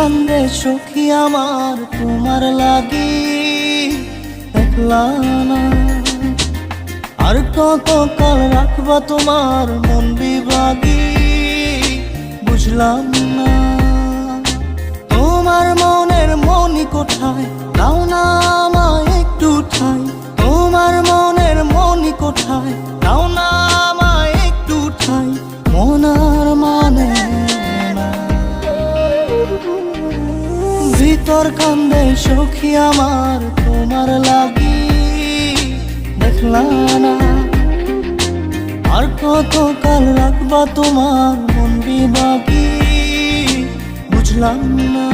কান্দে সখী আমার তোমার লাগি একলা না। আর কত কাল রাখবা তোমার মন বিভাগী বুঝলাম না। তোমার মনের মনি কোঠায় দাও না আমায় একটু ঠাই। তোমার মনের মনি কোঠায় দাও না আমায় একটু ঠাই। মনার মানে ভিতর কান্দে সখী আমার তোমার লাগি দেখলা না। আর কত কাল রাখবা তোমার মন বিভাগী বুঝলাম না।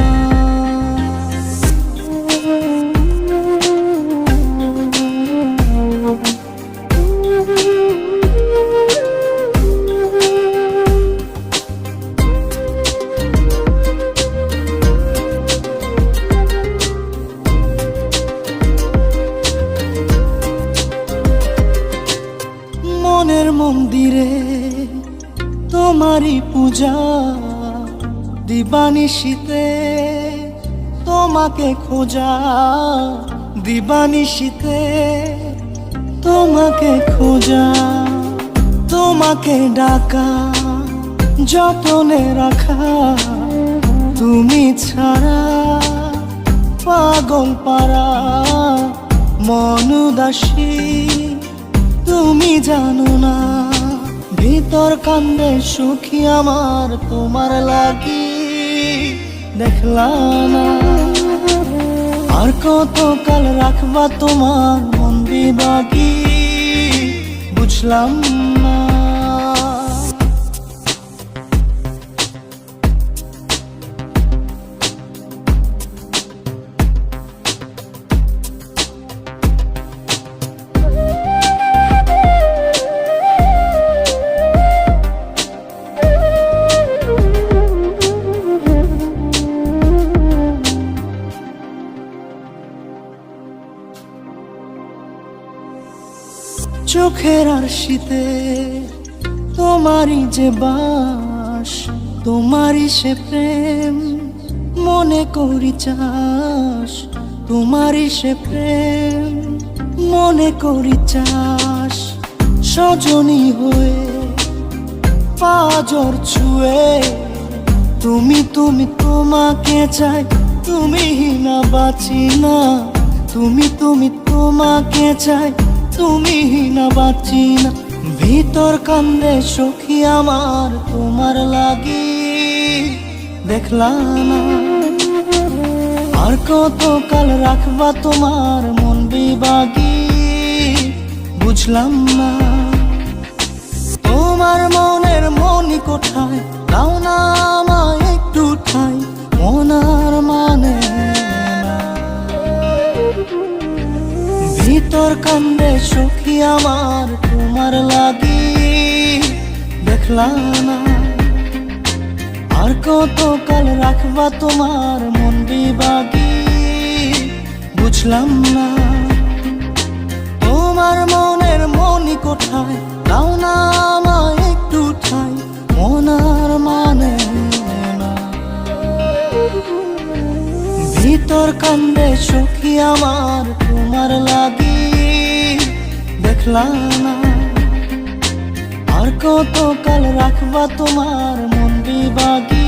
মনের মন্দিরে তোমারই পূজা দিবানিশীতে তোমাকে খোঁজা। দিবানিশীতে তোমাকে খোঁজা। তোমাকে ডাকা যতনে রাখা। তুমি ছাড়া পাগল পারা মন উদাসী তুমি জানো না। ভিতর কান্দে সুখী আমার তোমার লাগি দেখলা না। আর কত কাল রাখবা তোমার মন বিভাগী বুঝলাম না। চোখের আরশিতে তোমারই যে বাস। তোমারই সে প্রেম মনে করি চাস। তোমারই সে প্রেম মনে করি চাস। সজনী হয়ে পাজর ছুঁয়ে তুমি তুমি তোমাকে চাই। তুমি না বাঁচি না। তুমি তুমি তোমাকে চাই। তুমি না বাঁচি না। ভিতর কান্দে সখী আমার তোমার লাগি দেখলা না। আর কত কাল রাখবা তোমার মন বিভাগী বুঝলাম না। তোমার মনের মনি কোঠায় দাও না আমায় একটু ঠাই। মনার মানে ভিতর কান্দে সখী আমার তোমার লাগি দেখলা না। আর কত কাল রাখবা তোমার মন বিভাগী বুঝলাম না। তোমার মনের মনি কোঠায় দাও না আমায় একটু ঠাই। মনার মানে ভিতর কান্দে সখী আমার তোমার লাগি দেখলা না। আর কত কাল রাখবা তোমার মন বিভাগী।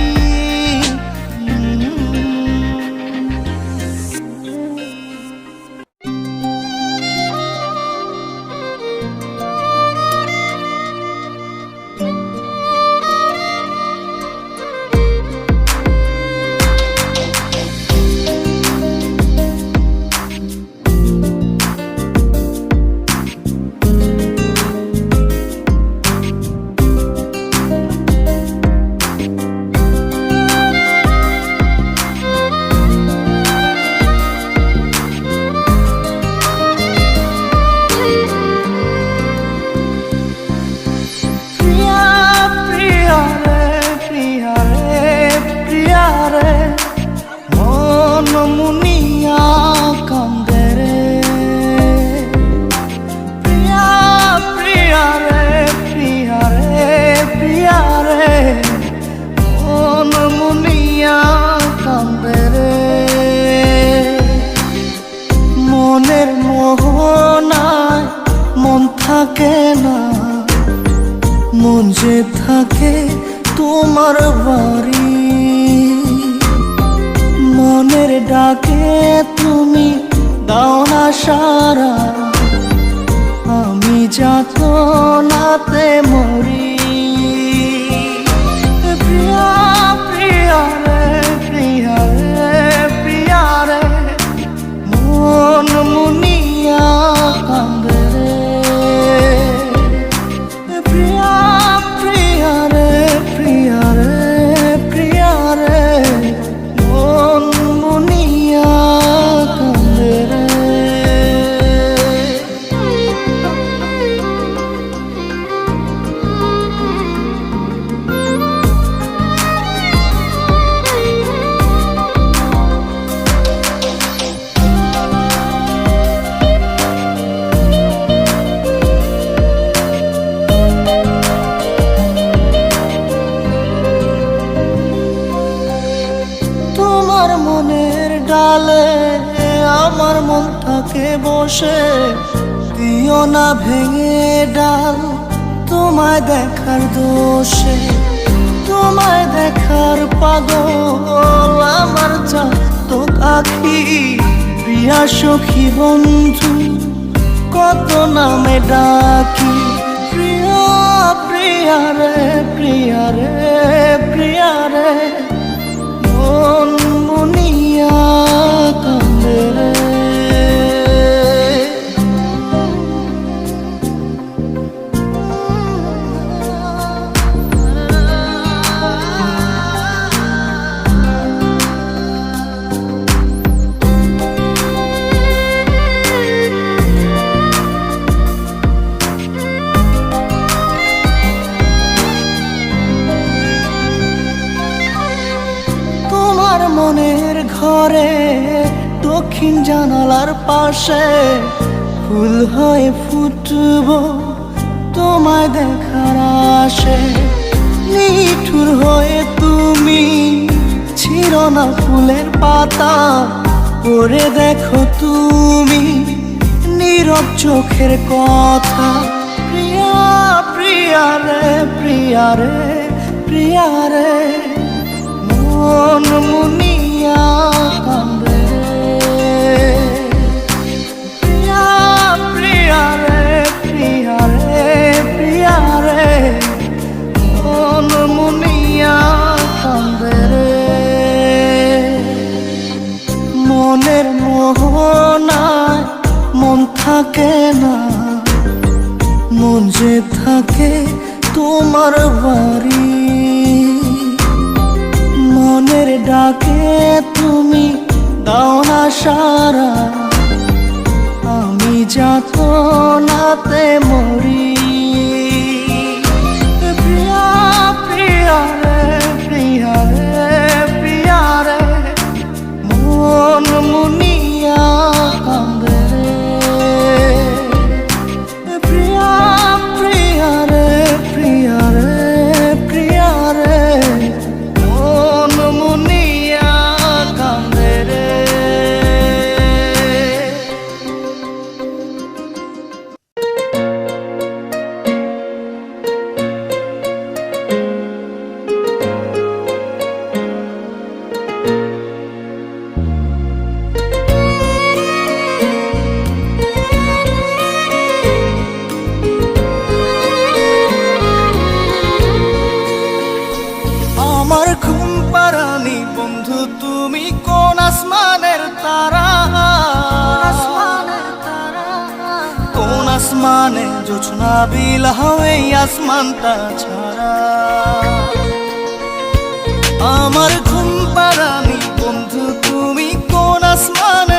নাতে মরি। প্রিয়া প্রিয়া রে প্রিয়া রে প্রিয়া রে মন মুনিয়া কান্দে রে। প্রিয়া প্রিয়া রে প্রিয়া রে প্রিয়া রে মন মুনিয়া কান্দে রে। তোমার মনের ডালে আমার মন থাকে বসে, দিও না ভেঙে ডাল তোমায় দেখার দোষে। তোমায় দেখার পাগল আমার চাতক আখি। প্রিয়া সখী বন্ধু কত নামে ডাকি। প্রিয়া প্রিয়া রে প্রিয়া রে প্রিয়া রে মন মুনিয়া কান্দে রে। তোমার মনের ঘরে দক্ষিণ জানালার পাশে ফুল হয়ে ফুটব তোমায় দেখার আশে। নিঠুর হয়ে তুমি ছিঁড়ো না ফুলের পাতা, পড়ে দেখো তুমি নীরব চোখের কথা। প্রিয়া প্রিয়া রে প্রিয়া রে প্রিয়া রে মন মুনিয়া কান্দে রে। প্রিয়া প্রিয়া রে প্রিয়া রে প্রিয়া রে মন মুনিয়া কান্দে রে। মনের মোহনায় মন থাকে না, মন যে থাকে তোমার বাড়ি। মনের ডাকে তুমি দাও না সারা, আমি যাতনাতে মরি। প্রিয়া প্রিয়া রে প্রিয়া রে প্রিয়া রে মন মুনিয়া কান্দে রে। প্রিয়া প্রিয়া রে প্রিয়া রে প্রিয়া রে মন মুনিয়া কান্দে রে। আমার ঘুম পাড়ানি বন্ধু তুমি কোন আসমানের তারা। কোন আসমানে জোছনা বিলাও এই আসমানটা ছাড়া। আমার ঘুম পাড়ানি বন্ধু তুমি কোন আসমানের